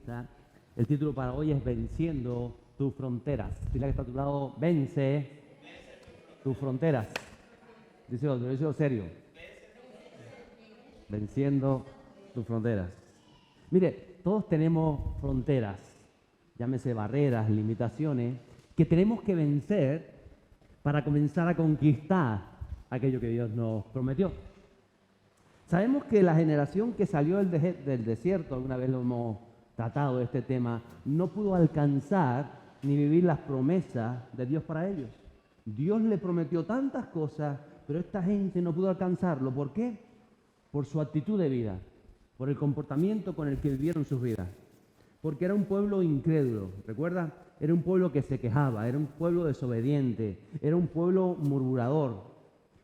¿verdad? El título para hoy es Venciendo tus fronteras. Dile que está a tu lado, vence tus fronteras. Díselo serio. Venciendo tus fronteras. Mire, todos tenemos fronteras, llámese barreras, limitaciones, que tenemos que vencer para comenzar a conquistar aquello que Dios nos prometió. Sabemos que la generación que salió del desierto, alguna vez lo hemos tratado este tema, no pudo alcanzar ni vivir las promesas de Dios para ellos. Dios le prometió tantas cosas, pero esta gente no pudo alcanzarlo. ¿Por qué? Por su actitud de vida, por el comportamiento con el que vivieron sus vidas. Porque era un pueblo incrédulo, ¿recuerda? Era un pueblo que se quejaba, era un pueblo desobediente, era un pueblo murmurador.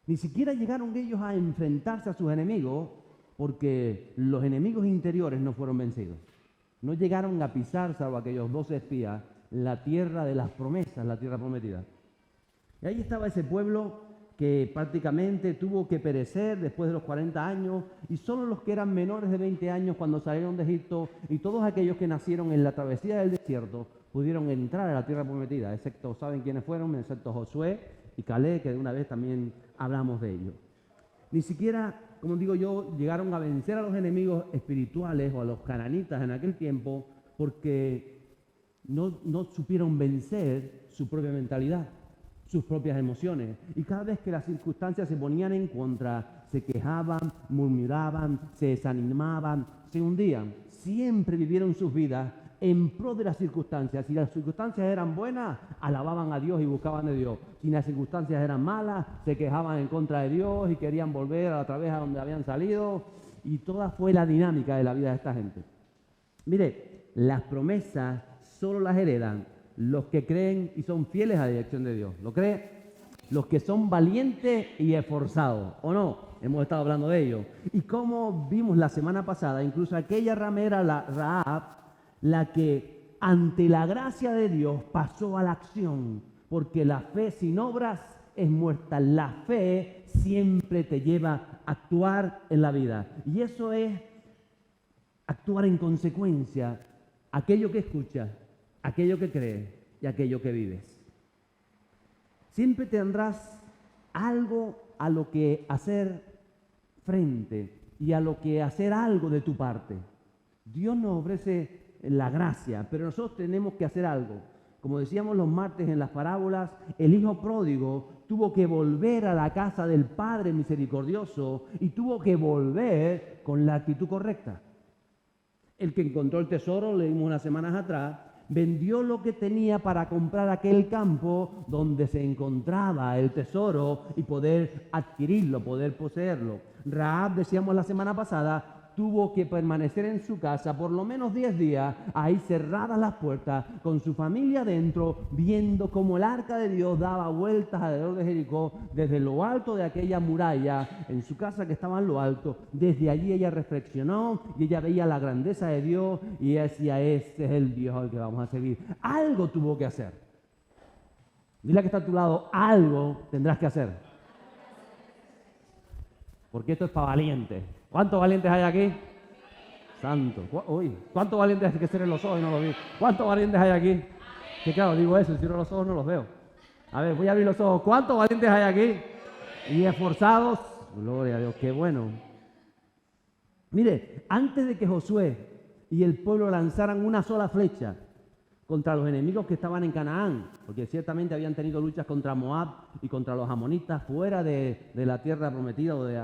Ni siquiera llegaron ellos a enfrentarse a sus enemigos porque los enemigos interiores no fueron vencidos. No llegaron a pisar, salvo aquellos 12 espías, la tierra de las promesas, la tierra prometida. Y ahí estaba ese pueblo que prácticamente tuvo que perecer después de los 40 años, y solo los que eran menores de 20 años cuando salieron de Egipto y todos aquellos que nacieron en la travesía del desierto pudieron entrar a la tierra prometida, excepto, ¿saben quiénes fueron? Excepto Josué y Caleb, que de una vez también hablamos de ellos. Ni siquiera, como digo yo, llegaron a vencer a los enemigos espirituales o a los cananitas en aquel tiempo porque no supieron vencer su propia mentalidad, sus propias emociones. Y cada vez que las circunstancias se ponían en contra, se quejaban, murmuraban, se desanimaban, se hundían. Siempre vivieron sus vidas en pro de las circunstancias. Si las circunstancias eran buenas, alababan a Dios y buscaban de Dios. Si las circunstancias eran malas, se quejaban en contra de Dios y querían volver otra vez a donde habían salido. Y toda fue la dinámica de la vida de esta gente. Mire, las promesas solo las heredan los que creen y son fieles a la dirección de Dios. ¿Lo cree? Los que son valientes y esforzados, ¿o no? Hemos estado hablando de ello. Y como vimos la semana pasada, incluso aquella ramera, la Rahab, la que ante la gracia de Dios pasó a la acción, porque la fe sin obras es muerta. La fe siempre te lleva a actuar en la vida. Y eso es actuar en consecuencia, aquello que escuchas, aquello que crees y aquello que vives. Siempre tendrás algo a lo que hacer frente y a lo que hacer algo de tu parte. Dios nos ofrece la gracia, pero nosotros tenemos que hacer algo. Como decíamos los martes en las parábolas, el hijo pródigo tuvo que volver a la casa del Padre misericordioso y tuvo que volver con la actitud correcta. El que encontró el tesoro, leímos unas semanas atrás, vendió lo que tenía para comprar aquel campo donde se encontraba el tesoro y poder adquirirlo, poder poseerlo. Rahab, decíamos la semana pasada, tuvo que permanecer en su casa por lo menos 10 días, ahí cerradas las puertas, con su familia dentro, viendo cómo el arca de Dios daba vueltas alrededor de Jericó, desde lo alto de aquella muralla, en su casa que estaba en lo alto. Desde allí ella reflexionó y ella veía la grandeza de Dios y ella decía, este es el Dios al que vamos a seguir. Algo tuvo que hacer. Dile que está a tu lado, algo tendrás que hacer. Porque esto es para valientes. ¿Cuántos valientes hay aquí? Santo. Uy, ¿cuántos valientes hay que cierren los ojos y no los vi? ¿Cuántos valientes hay aquí? Que claro, digo eso, si cierro los ojos no los veo. A ver, voy a abrir los ojos. ¿Cuántos valientes hay aquí? Y esforzados. Gloria a Dios, qué bueno. Mire, antes de que Josué y el pueblo lanzaran una sola flecha contra los enemigos que estaban en Canaán, porque ciertamente habían tenido luchas contra Moab y contra los amonitas fuera de la tierra prometida o de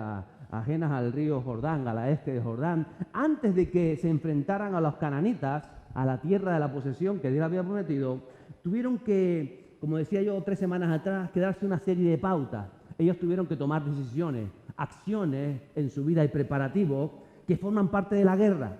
ajenas al río Jordán, a la este de Jordán, antes de que se enfrentaran a los cananitas, a la tierra de la posesión que Dios había prometido, tuvieron que, como decía yo 3 semanas atrás, quedarse una serie de pautas. Ellos tuvieron que tomar decisiones, acciones en su vida y preparativos que forman parte de la guerra.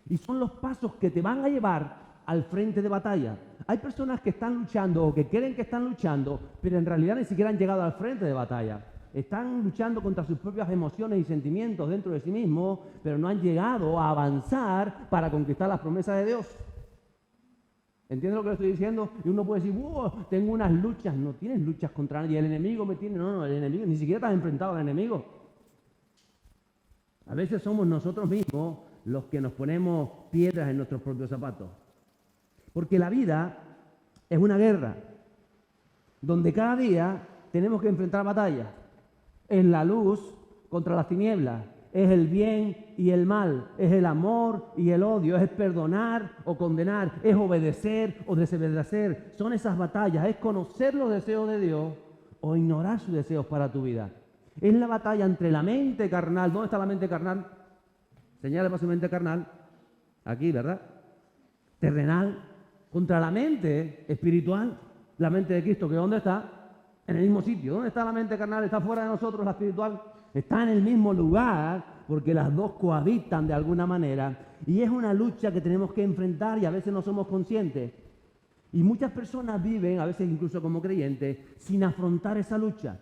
Y son los pasos que te van a llevar al frente de batalla. Hay personas que están luchando o que creen que están luchando, pero en realidad ni siquiera han llegado al frente de batalla. Están luchando contra sus propias emociones y sentimientos dentro de sí mismos, pero no han llegado a avanzar para conquistar las promesas de Dios. ¿Entiendes lo que le estoy diciendo? Y uno puede decir, tengo unas luchas. No tienes luchas contra nadie. El enemigo me tiene. No, el enemigo. Ni siquiera te has enfrentado al enemigo. A veces somos nosotros mismos los que nos ponemos piedras en nuestros propios zapatos. Porque la vida es una guerra, donde cada día tenemos que enfrentar batallas. Es la luz contra las tinieblas, es el bien y el mal, es el amor y el odio, es perdonar o condenar, es obedecer o desobedecer. Son esas batallas, es conocer los deseos de Dios o ignorar sus deseos para tu vida. Es la batalla entre la mente carnal. ¿Dónde está la mente carnal? Señala para su mente carnal. Aquí, ¿verdad? Terrenal. Contra la mente espiritual. La mente de Cristo, ¿que dónde está? En el mismo sitio. ¿Dónde está la mente carnal? ¿Está fuera de nosotros la espiritual? Está en el mismo lugar, porque las dos cohabitan de alguna manera. Y es una lucha que tenemos que enfrentar y a veces no somos conscientes. Y muchas personas viven, a veces incluso como creyentes, sin afrontar esa lucha.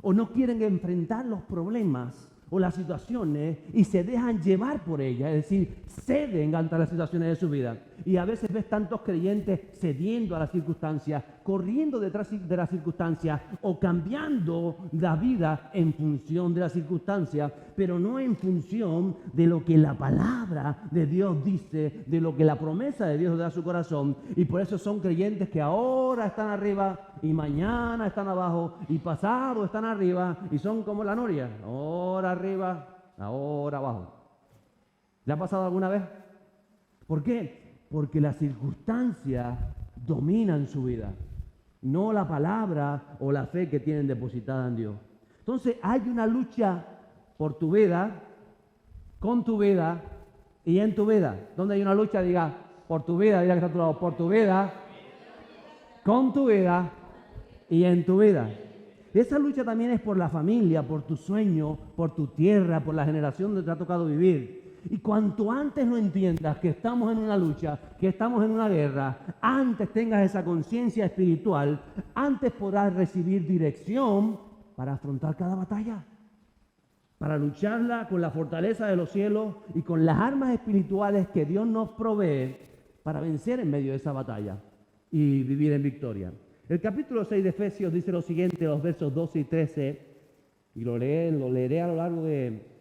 O no quieren enfrentar los problemas o las situaciones y se dejan llevar por ellas, es decir, ceden ante las situaciones de su vida. Y a veces ves tantos creyentes cediendo a las circunstancias, corriendo detrás de las circunstancias o cambiando la vida en función de las circunstancias, pero no en función de lo que la palabra de Dios dice, de lo que la promesa de Dios da a su corazón. Y por eso son creyentes que ahora están arriba y mañana están abajo y pasado están arriba y son como la noria, ahora arriba, ahora abajo. ¿Le ha pasado alguna vez? ¿Por qué? Porque las circunstancias dominan su vida, no la palabra o la fe que tienen depositada en Dios. Entonces hay una lucha por tu vida, con tu vida y en tu vida. ¿Dónde hay una lucha? Diga, por tu vida, diga que está a tu lado, por tu vida, con tu vida y en tu vida. Y esa lucha también es por la familia, por tu sueño, por tu tierra, por la generación donde te ha tocado vivir. Y cuanto antes lo entiendas que estamos en una lucha, que estamos en una guerra, antes tengas esa conciencia espiritual, antes podrás recibir dirección para afrontar cada batalla, para lucharla con la fortaleza de los cielos y con las armas espirituales que Dios nos provee para vencer en medio de esa batalla y vivir en victoria. El capítulo 6 de Efesios dice lo siguiente, los versos 12 y 13, y lo leeré a lo largo de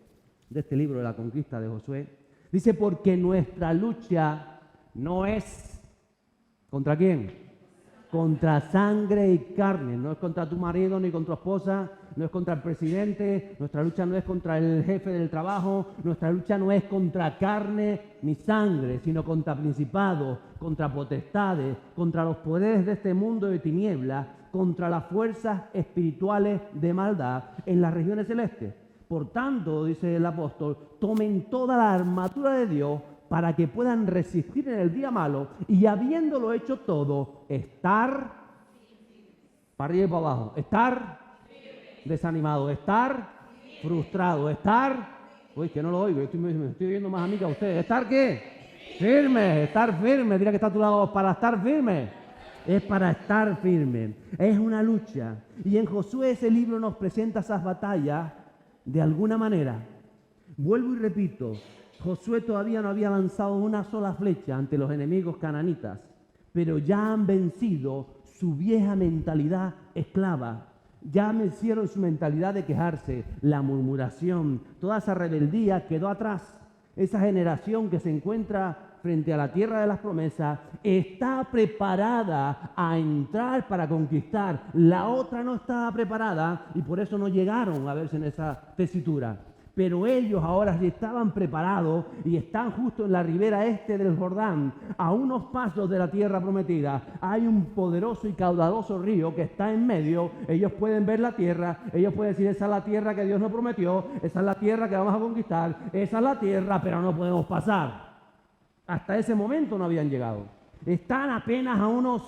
este libro de la conquista de Josué. Dice, porque nuestra lucha no es ¿contra quién? Contra sangre y carne, no es contra tu marido ni contra tu esposa, no es contra el presidente, nuestra lucha no es contra el jefe del trabajo, nuestra lucha no es contra carne ni sangre, sino contra principados, contra potestades, contra los poderes de este mundo de tinieblas, contra las fuerzas espirituales de maldad en las regiones celestes. Por tanto, dice el apóstol, tomen toda la armadura de Dios para que puedan resistir en el día malo y habiéndolo hecho todo, estar para arriba y para abajo, estar desanimado, estar frustrado, estar, uy, que no lo oigo, me estoy viendo más a mí que a ustedes, ¿estar qué? Firme, estar firme, dirá que está a tu lado, para estar firme, es para estar firme, es una lucha. Y en Josué ese libro nos presenta esas batallas de alguna manera. Vuelvo y repito, Josué todavía no había lanzado una sola flecha ante los enemigos cananitas, pero ya han vencido su vieja mentalidad esclava. Ya vencieron su mentalidad de quejarse, la murmuración, toda esa rebeldía quedó atrás. Esa generación que se encuentra frente a la tierra de las promesas está preparada a entrar para conquistar. La otra no estaba preparada y por eso no llegaron a verse en esa tesitura. Pero ellos ahora sí estaban preparados y están justo en la ribera este del Jordán, a unos pasos de la tierra prometida. Hay un poderoso y caudaloso río que está en medio. Ellos pueden ver la tierra, ellos pueden decir, esa es la tierra que Dios nos prometió, esa es la tierra que vamos a conquistar, esa es la tierra, pero no podemos pasar. Hasta ese momento no habían llegado. Están apenas a unos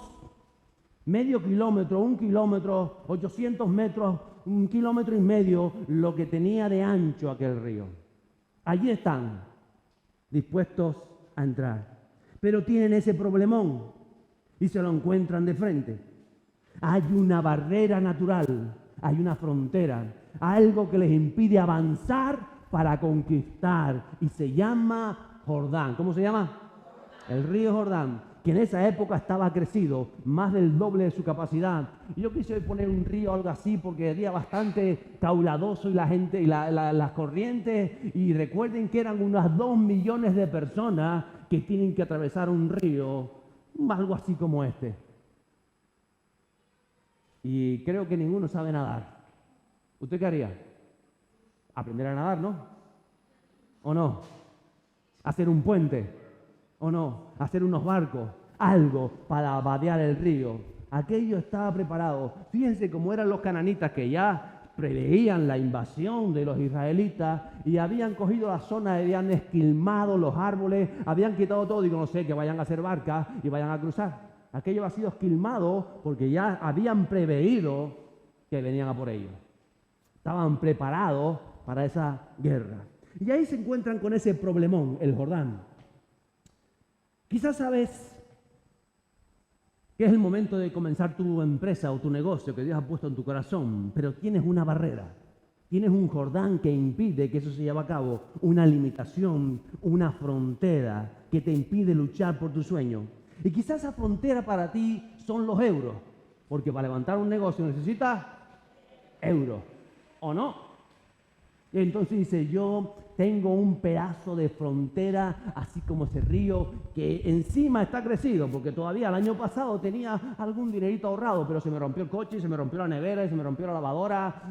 medio kilómetro, 1 kilómetro, 800 metros, 1,5 kilómetros, lo que tenía de ancho aquel río. Allí están, dispuestos a entrar. Pero tienen ese problemón y se lo encuentran de frente. Hay una barrera natural, hay una frontera, algo que les impide avanzar para conquistar y se llama Jordán. ¿Cómo se llama? El río Jordán. que en esa época estaba crecido, más del doble de su capacidad. Y yo quise poner un río o algo así porque era bastante caudaloso y la gente y las corrientes. Y recuerden que eran unas 2 millones de personas que tienen que atravesar un río, algo así como este. Y creo que ninguno sabe nadar. ¿Usted qué haría? Aprender a nadar, ¿no? ¿O no? Hacer un puente, ¿o no? Hacer unos barcos, algo para vadear el río. Aquello estaba preparado. Fíjense cómo eran los cananitas que ya preveían la invasión de los israelitas y habían cogido la zona, habían esquilmado los árboles, habían quitado todo. Digo, no sé, que vayan a hacer barcas y vayan a cruzar. Aquello ha sido esquilmado porque ya habían preveído que venían a por ellos. Estaban preparados para esa guerra. Y ahí se encuentran con ese problemón, el Jordán. Quizás sabes que es el momento de comenzar tu empresa o tu negocio que Dios ha puesto en tu corazón, pero tienes una barrera, tienes un Jordán que impide que eso se lleve a cabo, una limitación, una frontera que te impide luchar por tu sueño. Y quizás esa frontera para ti son los euros, porque para levantar un negocio necesitas euros, ¿o no? Y entonces dice, yo tengo un pedazo de frontera, así como ese río, que encima está crecido, porque todavía el año pasado tenía algún dinerito ahorrado, pero se me rompió el coche, y se me rompió la nevera, y se me rompió la lavadora,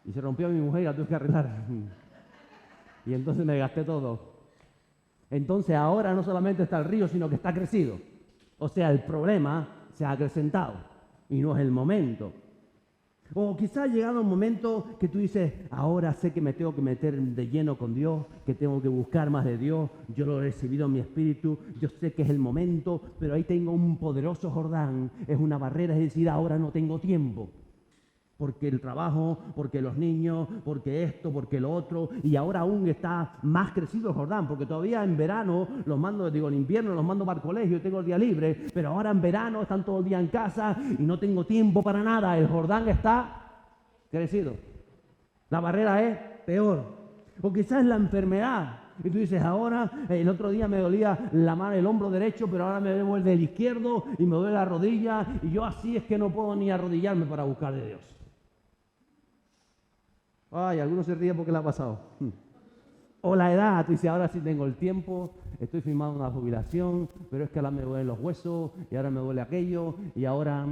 y se rompió mi mujer y la tuve que arreglar. Y entonces me gasté todo. Entonces ahora no solamente está el río, sino que está crecido. O sea, el problema se ha acrecentado, y no es el momento. O quizás ha llegado un momento que tú dices, ahora sé que me tengo que meter de lleno con Dios, que tengo que buscar más de Dios, yo lo he recibido en mi espíritu, yo sé que es el momento, pero ahí tengo un poderoso Jordán, es una barrera, es decir, ahora no tengo tiempo. Porque el trabajo, porque los niños, porque esto, porque lo otro, y ahora aún está más crecido el Jordán, porque todavía en verano los mando, en invierno los mando para el colegio, tengo el día libre, pero ahora en verano están todo el día en casa y no tengo tiempo para nada, el Jordán está crecido. La barrera es peor, o quizás es la enfermedad. Y tú dices, ahora, el otro día me dolía la mano, el hombro derecho, pero ahora me duele el izquierdo y me duele la rodilla, y yo así es que no puedo ni arrodillarme para buscar de Dios. Ay, algunos se ríen porque le ha pasado. O la edad, tú dices, ahora sí tengo el tiempo, estoy firmando una jubilación, pero es que ahora me duelen los huesos, y ahora me duele aquello, y ahora...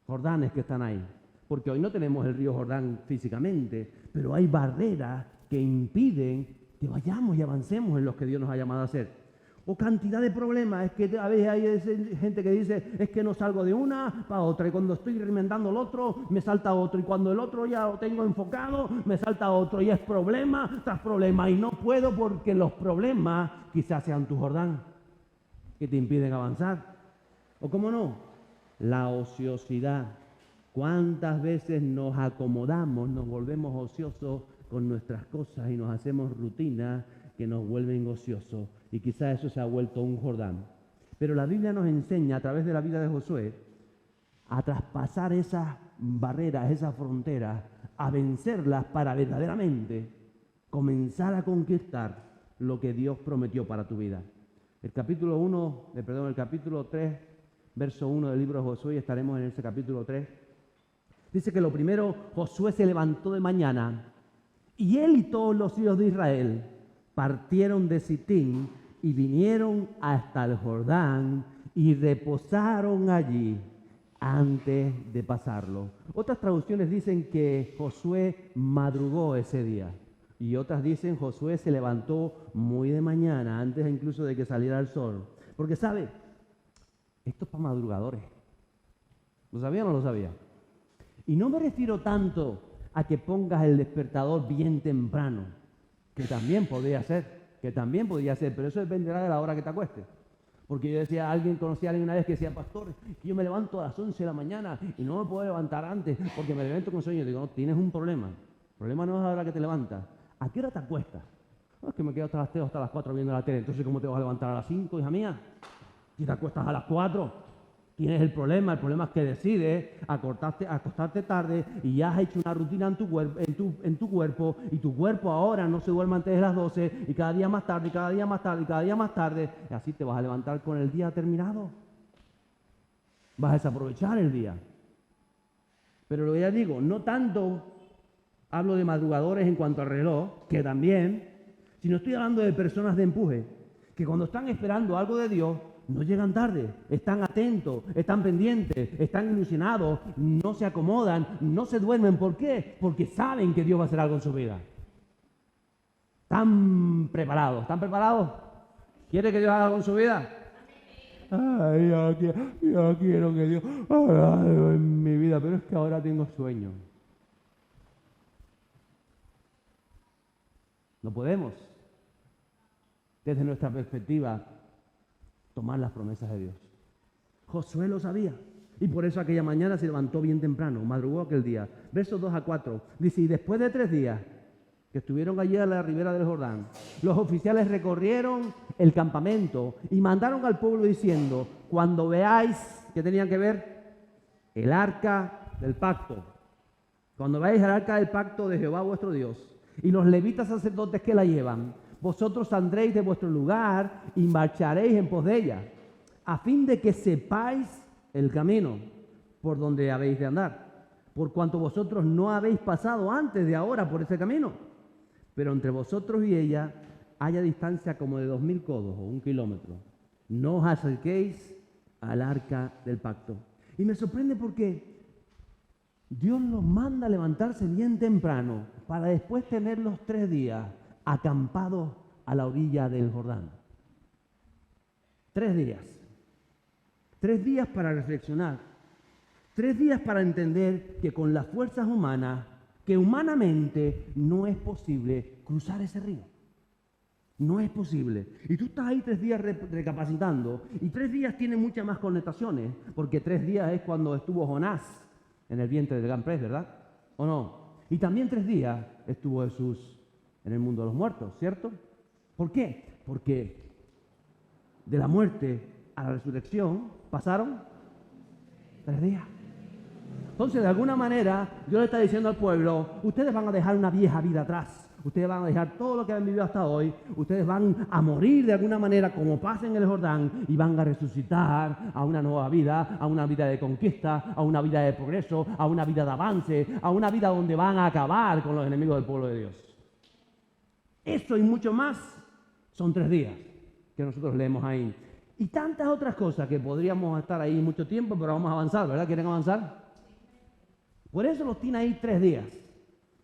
Jordanes que están ahí. Porque hoy no tenemos el río Jordán físicamente, pero hay barreras que impiden que vayamos y avancemos en lo que Dios nos ha llamado a hacer. O cantidad de problemas, es que a veces hay gente que dice, es que no salgo de una para otra, y cuando estoy remendando el otro, me salta otro, y cuando el otro ya lo tengo enfocado, me salta otro, y es problema tras problema, y no puedo porque los problemas quizás sean tu Jordán, que te impiden avanzar. O cómo no, la ociosidad. ¿Cuántas veces nos acomodamos, nos volvemos ociosos con nuestras cosas y nos hacemos rutinas que nos vuelven ociosos? Y quizás eso se ha vuelto un Jordán. Pero la Biblia nos enseña a través de la vida de Josué a traspasar esas barreras, esas fronteras, a vencerlas para verdaderamente comenzar a conquistar lo que Dios prometió para tu vida. El capítulo 3, verso 1 del libro de Josué, y estaremos en ese capítulo 3. Dice que lo primero, Josué se levantó de mañana y él y todos los hijos de Israel partieron de Sitín y vinieron hasta el Jordán y reposaron allí antes de pasarlo. Otras traducciones dicen que Josué madrugó ese día y otras dicen Josué se levantó muy de mañana, antes incluso de que saliera el sol. Porque sabe, esto es para madrugadores. ¿Lo sabía o no lo sabía? Y no me refiero tanto a que pongas el despertador bien temprano, que también podría ser, pero eso dependerá de la hora que te acuestes. Porque yo conocí a alguien una vez que decía, pastor, que yo me levanto a las 11 de la mañana y no me puedo levantar antes porque me levanto con sueño. Digo, no, tienes un problema. El problema no es la hora que te levantas. ¿A qué hora te acuestas? No, es que me quedo hasta las 3 o hasta las 4 viendo la tele. Entonces, ¿cómo te vas a levantar a las 5, hija mía? Si te acuestas a las 4, Tienes el problema es que decides acostarte tarde y ya has hecho una rutina en tu cuerpo y tu cuerpo ahora no se duerme antes de las 12 y cada día más tarde, y cada día más tarde, y cada día más tarde, y así te vas a levantar con el día terminado. Vas a desaprovechar el día. Pero lo que ya digo, no tanto hablo de madrugadores en cuanto al reloj, que también, sino estoy hablando de personas de empuje, que cuando están esperando algo de Dios, no llegan tarde, están atentos, están pendientes, están ilusionados, no se acomodan, no se duermen. ¿Por qué? Porque saben que Dios va a hacer algo en su vida. Están preparados. ¿Están preparados? ¿Quiere que Dios haga algo en su vida? Ay, yo quiero que Dios haga algo en mi vida, pero es que ahora tengo sueño. No podemos, desde nuestra perspectiva, tomar las promesas de Dios. Josué lo sabía y por eso aquella mañana se levantó bien temprano, madrugó aquel día. Versos 2 a 4, dice, y después de 3 días que estuvieron allí a la ribera del Jordán, los oficiales recorrieron el campamento y mandaron al pueblo diciendo, cuando veáis, ¿qué tenían que ver? El arca del pacto. Cuando veáis el arca del pacto de Jehová vuestro Dios y los levitas sacerdotes que la llevan, vosotros saldréis de vuestro lugar y marcharéis en pos de ella, a fin de que sepáis el camino por donde habéis de andar, por cuanto vosotros no habéis pasado antes de ahora por ese camino. Pero entre vosotros y ella haya distancia como de 2000 codos o 1 kilómetro. No os acerquéis al arca del pacto. Y me sorprende porque Dios los manda a levantarse bien temprano para después tener los 3 días acampados a la orilla del Jordán. 3 días. 3 días para reflexionar. 3 días para entender que con las fuerzas humanas, que humanamente no es posible cruzar ese río. No es posible. Y tú estás ahí 3 días recapacitando. Y 3 días tiene muchas más connotaciones, porque 3 días es cuando estuvo Jonás en el vientre del gran pez, ¿verdad? ¿O no? Y también 3 días estuvo Jesús en el mundo de los muertos, ¿cierto? ¿Por qué? Porque de la muerte a la resurrección pasaron 3 días. Entonces, de alguna manera, Dios le está diciendo al pueblo, ustedes van a dejar una vieja vida atrás. Ustedes van a dejar todo lo que han vivido hasta hoy. Ustedes van a morir de alguna manera como pasa en el Jordán y van a resucitar a una nueva vida, a una vida de conquista, a una vida de progreso, a una vida de avance, a una vida donde van a acabar con los enemigos del pueblo de Dios. Eso y mucho más son 3 días que nosotros leemos ahí. Y tantas otras cosas que podríamos estar ahí mucho tiempo, pero vamos a avanzar, ¿verdad? ¿Quieren avanzar? Por eso los tiene ahí 3 días.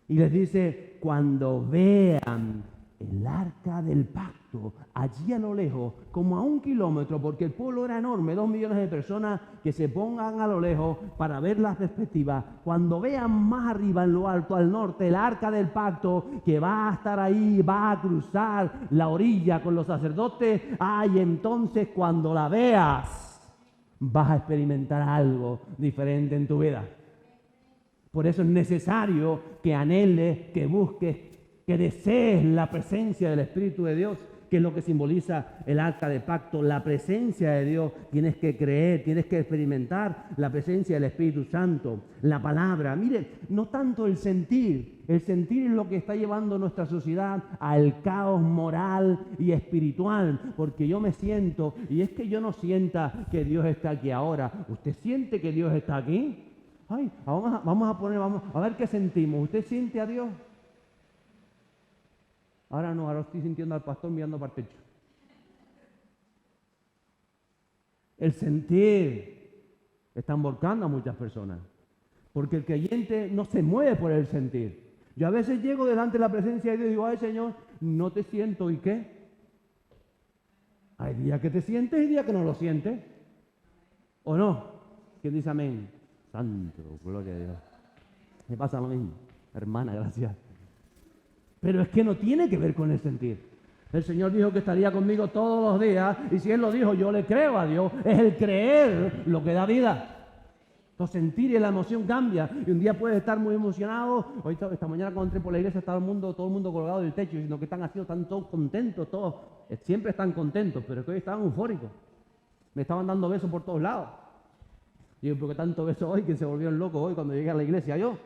Y les dice, cuando vean el arca del pacto, allí a lo lejos, como a 1 kilómetro, porque el pueblo era enorme, 2 millones de personas que se pongan a lo lejos para ver las perspectivas. Cuando vean más arriba, en lo alto, al norte, el arca del pacto, que va a estar ahí, va a cruzar la orilla con los sacerdotes, y entonces cuando la veas, vas a experimentar algo diferente en tu vida. Por eso es necesario que anheles, que busques, que desees la presencia del Espíritu de Dios, que es lo que simboliza el arca de pacto, la presencia de Dios. Tienes que creer, tienes que experimentar la presencia del Espíritu Santo, la palabra. Mire, no tanto el sentir es lo que está llevando nuestra sociedad al caos moral y espiritual, porque yo me siento, y es que yo no sienta que Dios está aquí ahora. ¿Usted siente que Dios está aquí? Ay, vamos a ver qué sentimos. ¿Usted siente a Dios? Ahora no, ahora estoy sintiendo al pastor mirando para el techo. El sentir está emborcando a muchas personas, porque el creyente no se mueve por el sentir. Yo a veces llego delante de la presencia de Dios y digo, ay Señor, no te siento, ¿y qué? Hay días que te sientes y días que no lo sientes. ¿O no? ¿Quién dice amén? Santo, gloria a Dios. Me pasa lo mismo, hermana, gracias. Pero es que no tiene que ver con el sentir. El Señor dijo que estaría conmigo todos los días, y si Él lo dijo, yo le creo a Dios. Es el creer lo que da vida. Entonces, sentir y la emoción cambia. Y un día puedes estar muy emocionado. Hoy, esta mañana cuando entré por la iglesia, estaba todo el mundo colgado del techo, sino que están todos contentos, todos. Siempre están contentos, pero es que hoy estaban eufóricos. Me estaban dando besos por todos lados. Y yo, ¿por qué tanto beso hoy que se volvieron locos hoy cuando llegué a la iglesia yo?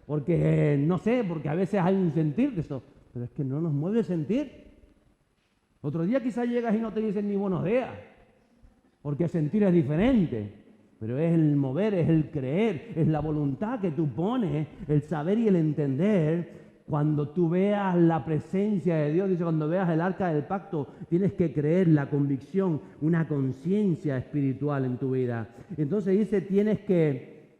Porque, no sé, porque a veces hay un sentir de eso. Pero es que no nos mueve el sentir. Otro día quizás llegas y no te dicen ni buenos días, porque el sentir es diferente. Pero es el mover, es el creer, es la voluntad que tú pones, el saber y el entender. Cuando tú veas la presencia de Dios, dice, cuando veas el arca del pacto, tienes que creer la convicción, una conciencia espiritual en tu vida. Entonces dice, tienes que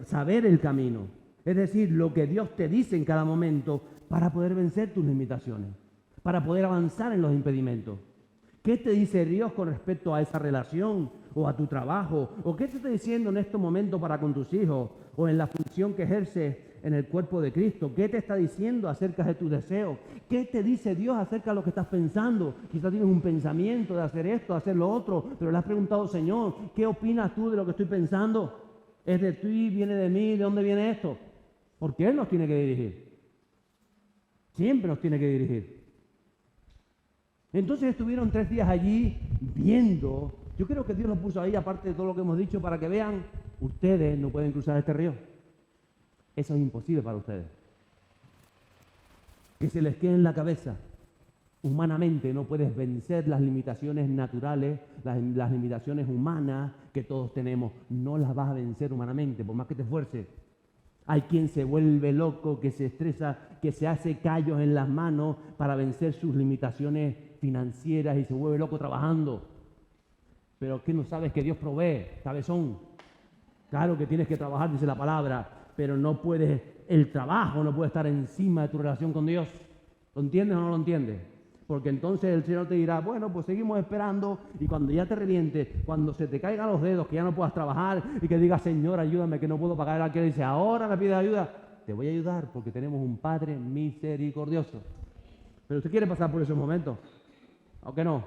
saber el camino. Es decir, lo que Dios te dice en cada momento para poder vencer tus limitaciones, para poder avanzar en los impedimentos. ¿Qué te dice Dios con respecto a esa relación o a tu trabajo? ¿O qué te está diciendo en estos momentos para con tus hijos o en la función que ejerces en el cuerpo de Cristo? ¿Qué te está diciendo acerca de tus deseos? ¿Qué te dice Dios acerca de lo que estás pensando? Quizás tienes un pensamiento de hacer esto, de hacer lo otro, pero le has preguntado, Señor, ¿qué opinas tú de lo que estoy pensando? ¿Es de ti, viene de mí? ¿De dónde viene esto? Porque Él nos tiene que dirigir. Siempre nos tiene que dirigir. Entonces estuvieron 3 días allí viendo. Yo creo que Dios los puso ahí, aparte de todo lo que hemos dicho, para que vean, ustedes no pueden cruzar este río. Eso es imposible para ustedes. Que se les quede en la cabeza. Humanamente no puedes vencer las limitaciones naturales, las limitaciones humanas que todos tenemos. No las vas a vencer humanamente, por más que te esfuerces. Hay quien se vuelve loco, que se estresa, que se hace callos en las manos para vencer sus limitaciones financieras y se vuelve loco trabajando. Pero ¿qué no sabes que Dios provee? Cabezón. Claro que tienes que trabajar, dice la palabra, pero no puedes, el trabajo no puede estar encima de tu relación con Dios. ¿Lo entiendes o no lo entiendes? Porque entonces el Señor te dirá, bueno, pues seguimos esperando y cuando ya te reviente, cuando se te caigan los dedos, que ya no puedas trabajar y que digas, Señor, ayúdame, que no puedo pagar el alquiler, dice, ahora me pides ayuda, te voy a ayudar porque tenemos un Padre misericordioso. Pero usted quiere pasar por esos momentos, ¿o que no?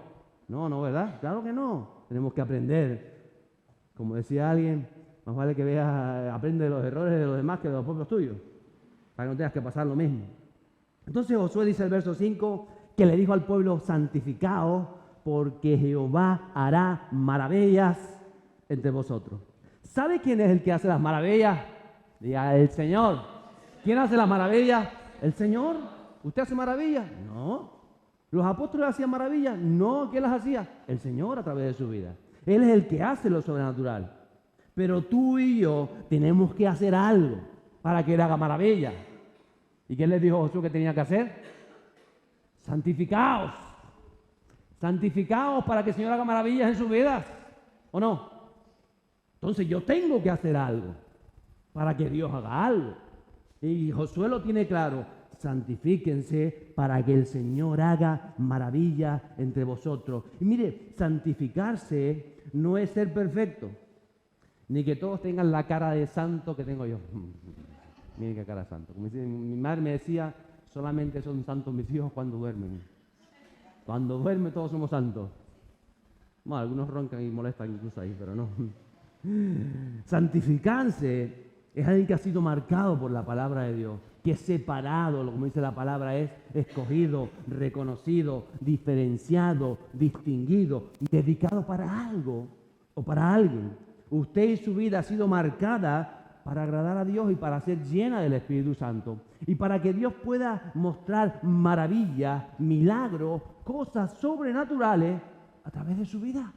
No, ¿verdad? Claro que no. Tenemos que aprender. Como decía alguien, más vale que veas, aprende de los errores de los demás que de los propios tuyos, para que no tengas que pasar lo mismo. Entonces Josué dice el verso 5, que le dijo al pueblo, santificaos, porque Jehová hará maravillas entre vosotros. ¿Sabe quién es el que hace las maravillas? Diga, el Señor. ¿Quién hace las maravillas? El Señor. ¿Usted hace maravillas? No. ¿Los apóstoles hacían maravillas? No. ¿Quién las hacía? El Señor a través de su vida. Él es el que hace lo sobrenatural. Pero tú y yo tenemos que hacer algo para que Él haga maravillas. ¿Y qué les dijo Josué que tenía que hacer? Santificaos. Santificaos para que el Señor haga maravillas en sus vidas. ¿O no? Entonces yo tengo que hacer algo para que Dios haga algo. Y Josué lo tiene claro. Santifíquense para que el Señor haga maravillas entre vosotros. Y mire, santificarse no es ser perfecto, ni que todos tengan la cara de santo que tengo yo. Miren qué cara de santo. Como dice, mi madre me decía, solamente son santos mis hijos cuando duermen. Cuando duermen todos somos santos. Bueno, algunos roncan y molestan incluso ahí, pero no. Santificarse es alguien que ha sido marcado por la palabra de Dios, que es separado, como dice la palabra, es escogido, reconocido, diferenciado, distinguido, dedicado para algo o para alguien. Usted y su vida ha sido marcada para agradar a Dios y para ser llena del Espíritu Santo. Y para que Dios pueda mostrar maravillas, milagros, cosas sobrenaturales a través de su vida.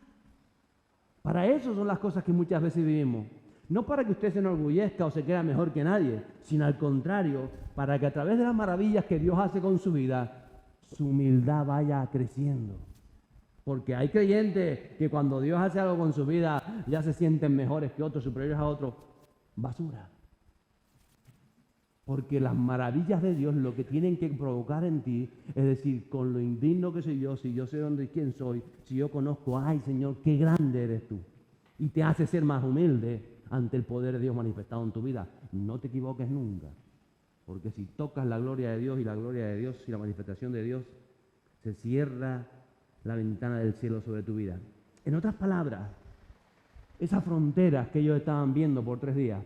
Para eso son las cosas que muchas veces vivimos. No para que usted se enorgullezca o se crea mejor que nadie, sino al contrario, para que a través de las maravillas que Dios hace con su vida, su humildad vaya creciendo. Porque hay creyentes que cuando Dios hace algo con su vida, ya se sienten mejores que otros, superiores a otros. Basura. Porque las maravillas de Dios lo que tienen que provocar en ti, es decir, con lo indigno que soy yo, si yo sé dónde y quién soy, si yo conozco, ay Señor, qué grande eres tú. Y te hace ser más humilde ante el poder de Dios manifestado en tu vida. No te equivoques nunca. Porque si tocas la gloria de Dios y la gloria de Dios y la manifestación de Dios, se cierra la ventana del cielo sobre tu vida. En otras palabras, esas fronteras que ellos estaban viendo por 3 días,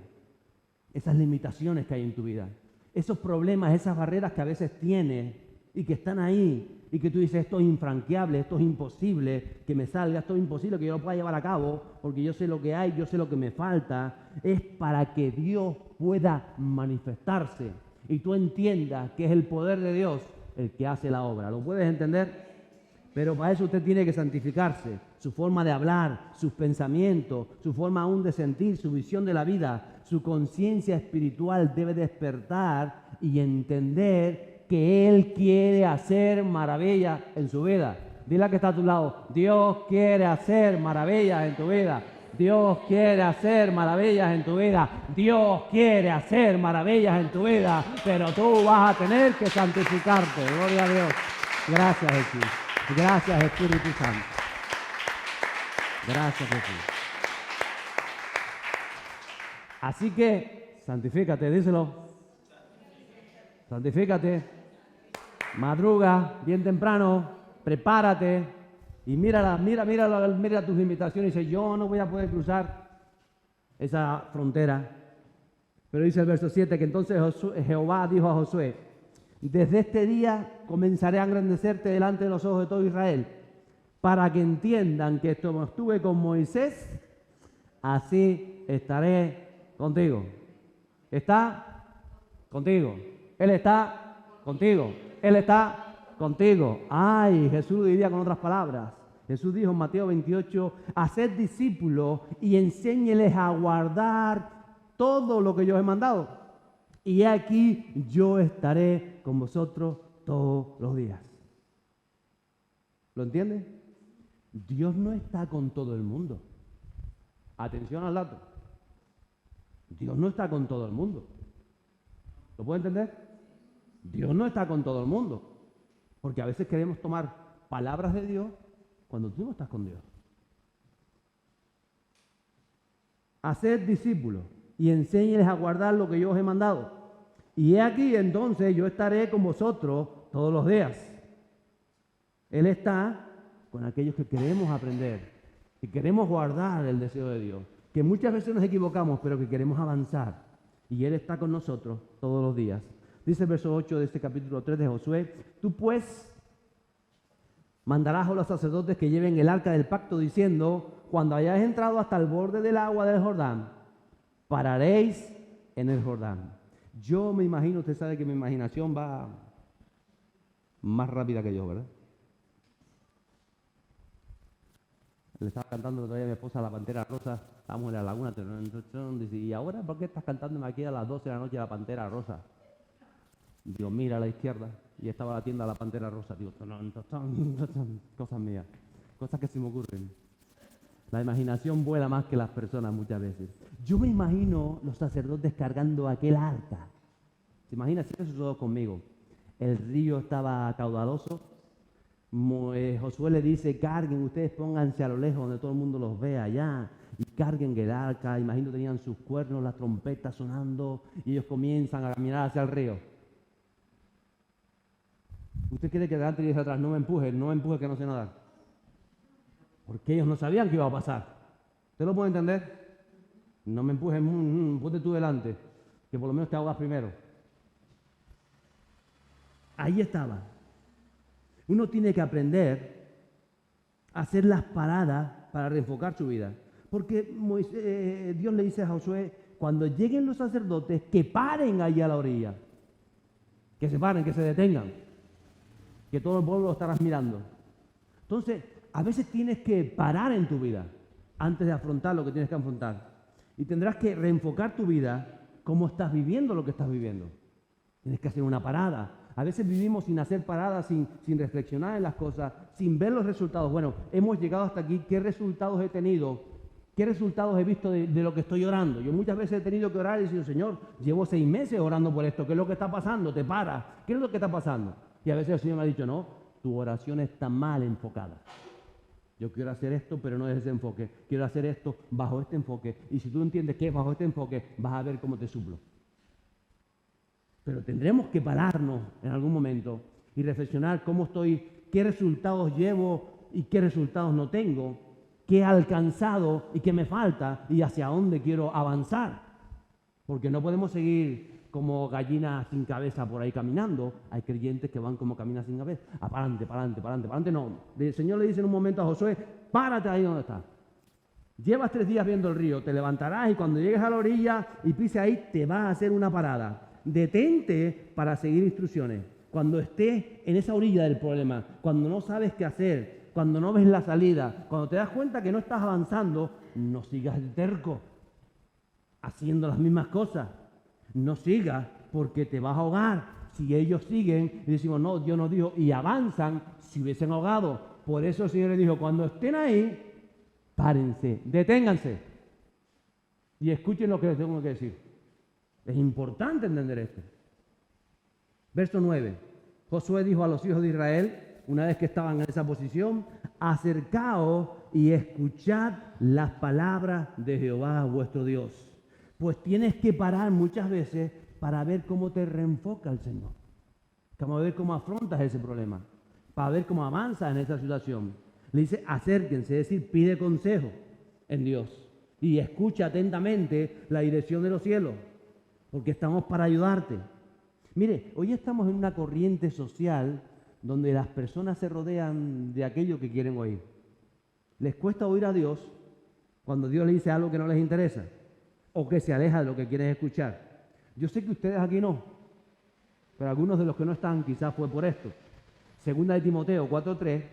esas limitaciones que hay en tu vida, esos problemas, esas barreras que a veces tienes y que están ahí, y que tú dices, esto es infranqueable, esto es imposible que me salga, esto es imposible que yo lo pueda llevar a cabo, porque yo sé lo que hay, yo sé lo que me falta, es para que Dios pueda manifestarse y tú entiendas que es el poder de Dios el que hace la obra. ¿Lo puedes entender? Pero para eso usted tiene que santificarse, su forma de hablar, sus pensamientos, su forma aún de sentir, su visión de la vida, su conciencia espiritual debe despertar y entender que Él quiere hacer maravillas en su vida. Dile a que está a tu lado, Dios quiere hacer maravillas en tu vida. Dios quiere hacer maravillas en tu vida. Dios quiere hacer maravillas en tu vida, pero tú vas a tener que santificarte. Gloria a Dios. Gracias, Jesús. Gracias, Espíritu Santo. Gracias, Jesús. Así que, santifícate, díselo. Santifícate. Madruga bien temprano, prepárate y mira tus limitaciones y dice, yo no voy a poder cruzar esa frontera. Pero dice el verso 7 que entonces Jehová dijo a Josué, desde este día comenzaré a engrandecerte delante de los ojos de todo Israel, para que entiendan que como estuve con Moisés, así estaré contigo. ¿Está? Contigo. Él está contigo. Él está contigo. Ay, Jesús lo diría con otras palabras. Jesús dijo en Mateo 28, haced discípulos y enséñeles a guardar todo lo que yo os he mandado. Y aquí yo estaré con vosotros todos los días. ¿Lo entienden? Dios no está con todo el mundo. Atención al dato. Dios no está con todo el mundo. ¿Lo puede entender? Dios no está con todo el mundo. Porque a veces queremos tomar palabras de Dios cuando tú no estás con Dios. Haced discípulos y enséñeles a guardar lo que yo os he mandado. Y he aquí entonces yo estaré con vosotros todos los días. Él está con aquellos que queremos aprender, que queremos guardar el deseo de Dios, que muchas veces nos equivocamos, pero que queremos avanzar. Y Él está con nosotros todos los días. Dice el verso 8 de este capítulo 3 de Josué, tú pues mandarás a los sacerdotes que lleven el arca del pacto diciendo, cuando hayáis entrado hasta el borde del agua del Jordán, pararéis en el Jordán. Yo me imagino, usted sabe que mi imaginación va más rápida que yo, ¿verdad? Le estaba cantando todavía a mi esposa La Pantera Rosa, estábamos en la laguna, dice, ¿y ahora por qué estás cantándome aquí a las 12 de la noche La Pantera Rosa? Digo, mira a la izquierda, y estaba la tienda La Pantera Rosa, digo, cosas mías, cosas que se me ocurren. La imaginación vuela más que las personas muchas veces. Yo me imagino los sacerdotes cargando aquel arca. ¿Se imagina? Si eso todo conmigo. El río estaba caudaloso. Josué le dice, carguen, ustedes pónganse a lo lejos donde todo el mundo los vea allá. Y carguen el arca. Imagino tenían sus cuernos, las trompetas sonando. Y ellos comienzan a caminar hacia el río. Usted quiere que delante y dice atrás, no me empuje que no sé nadar. Porque ellos no sabían qué iba a pasar. ¿Usted lo puede entender? No me empujes, ponte tú delante, que por lo menos te ahogas primero. Ahí estaba. Uno tiene que aprender a hacer las paradas para reenfocar su vida. Porque Dios le dice a Josué, cuando lleguen los sacerdotes, que paren allí a la orilla. Que se paren, que se detengan. Que todo el pueblo lo estará mirando. Entonces, a veces tienes que parar en tu vida antes de afrontar lo que tienes que afrontar. Y tendrás que reenfocar tu vida cómo estás viviendo lo que estás viviendo. Tienes que hacer una parada. A veces vivimos sin hacer paradas, sin reflexionar en las cosas, sin ver los resultados. Bueno, hemos llegado hasta aquí. ¿Qué resultados he tenido? ¿Qué resultados he visto de lo que estoy orando? Yo muchas veces he tenido que orar y decir, Señor, llevo 6 meses orando por esto. ¿Qué es lo que está pasando? Te paras. ¿Qué es lo que está pasando? Y a veces el Señor me ha dicho, no, tu oración está mal enfocada. Yo quiero hacer esto, pero no desde ese enfoque. Quiero hacer esto bajo este enfoque. Y si tú entiendes que es bajo este enfoque, vas a ver cómo te suplo. Pero tendremos que pararnos en algún momento y reflexionar cómo estoy, qué resultados llevo y qué resultados no tengo, qué he alcanzado y qué me falta y hacia dónde quiero avanzar. Porque no podemos seguir como gallinas sin cabeza por ahí caminando. Hay creyentes que van como caminas sin cabeza. Para adelante, para adelante, para adelante, para adelante. No. El Señor le dice en un momento a Josué, párate ahí donde estás. Llevas 3 días viendo el río, te levantarás y cuando llegues a la orilla y pises ahí, te vas a hacer una parada. Detente para seguir instrucciones. Cuando estés en esa orilla del problema, cuando no sabes qué hacer, cuando no ves la salida, cuando te das cuenta que no estás avanzando, no sigas de terco, haciendo las mismas cosas. No sigas porque te vas a ahogar. Si ellos siguen y decimos, no, Dios nos dijo, y avanzan, si hubiesen ahogado. Por eso el Señor les dijo, cuando estén ahí, párense, deténganse y escuchen lo que les tengo que decir. Es importante entender esto. Verso 9. Josué dijo a los hijos de Israel, una vez que estaban en esa posición, acercaos y escuchad las palabras de Jehová vuestro Dios. Pues tienes que parar muchas veces para ver cómo te reenfoca el Señor. Para ver cómo afrontas ese problema. Para ver cómo avanzas en esa situación. Le dice, acérquense, es decir, pide consejo en Dios. Y escucha atentamente la dirección de los cielos. Porque estamos para ayudarte. Mire, hoy estamos en una corriente social donde las personas se rodean de aquello que quieren oír. Les cuesta oír a Dios cuando Dios les dice algo que no les interesa o que se aleja de lo que quieren escuchar. Yo sé que ustedes aquí no, pero algunos de los que no están quizás fue por esto. Segunda de Timoteo 4:3,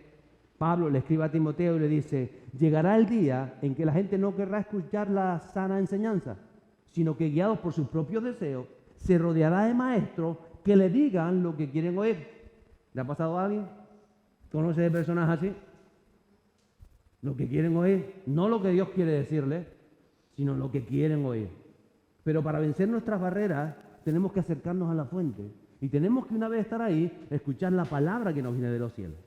Pablo le escribe a Timoteo y le dice, llegará el día en que la gente no querrá escuchar la sana enseñanza, sino que guiados por sus propios deseos, se rodeará de maestros que le digan lo que quieren oír. ¿Le ha pasado a alguien? ¿Conoce de personas así? Lo que quieren oír, no lo que Dios quiere decirles, sino lo que quieren oír. Pero para vencer nuestras barreras, tenemos que acercarnos a la fuente. Y tenemos que una vez estar ahí, escuchar la palabra que nos viene de los cielos.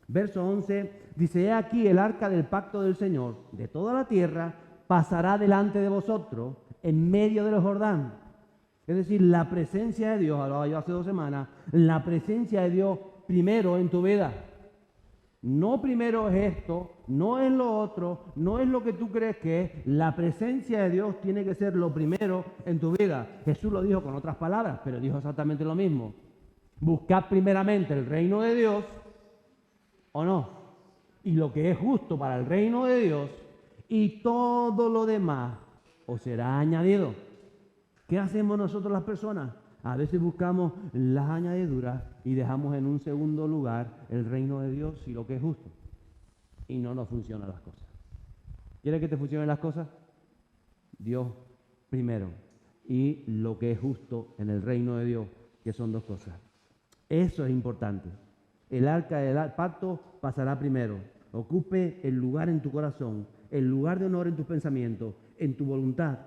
Verso 11, dice, he aquí el arca del pacto del Señor, de toda la tierra, pasará delante de vosotros, en medio del Jordán. Es decir, la presencia de Dios, hablaba yo hace 2 semanas, la presencia de Dios primero en tu vida. No primero es esto, no es lo otro, no es lo que tú crees que es. La presencia de Dios tiene que ser lo primero en tu vida. Jesús lo dijo con otras palabras, pero dijo exactamente lo mismo. Buscad primeramente el reino de Dios, ¿o no? Y lo que es justo para el reino de Dios, y todo lo demás os será añadido. ¿Qué hacemos nosotros las personas? A veces buscamos las añadiduras y dejamos en un segundo lugar el reino de Dios y lo que es justo. Y no nos funcionan las cosas. ¿Quieres que te funcionen las cosas? Dios primero. Y lo que es justo en el reino de Dios, que son 2 cosas. Eso es importante. El arca del pacto pasará primero. Ocupe el lugar en tu corazón, el lugar de honor en tus pensamientos, en tu voluntad.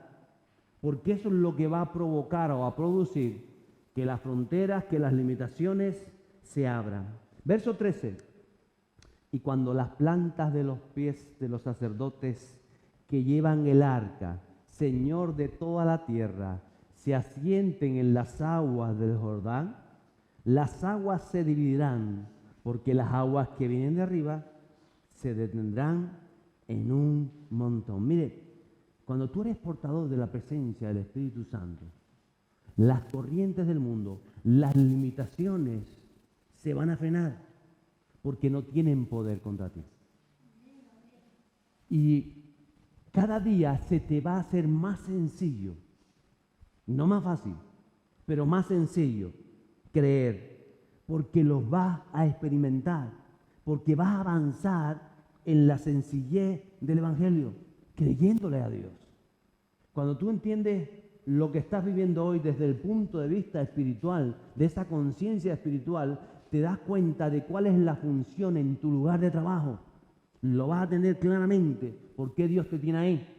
Porque eso es lo que va a provocar o a producir que las fronteras, que las limitaciones se abran. Verso 13. Y cuando las plantas de los pies de los sacerdotes que llevan el arca, Señor de toda la tierra, se asienten en las aguas del Jordán, las aguas se dividirán, porque las aguas que vienen de arriba se detendrán en un montón. Mire, cuando tú eres portador de la presencia del Espíritu Santo, las corrientes del mundo, las limitaciones se van a frenar porque no tienen poder contra ti. Y cada día se te va a hacer más sencillo, no más fácil, pero más sencillo creer, porque los vas a experimentar, porque vas a avanzar en la sencillez del Evangelio, creyéndole a Dios. Cuando tú entiendes lo que estás viviendo hoy desde el punto de vista espiritual, de esa conciencia espiritual, te das cuenta de cuál es la función en tu lugar de trabajo. Lo vas a tener claramente por qué Dios te tiene ahí.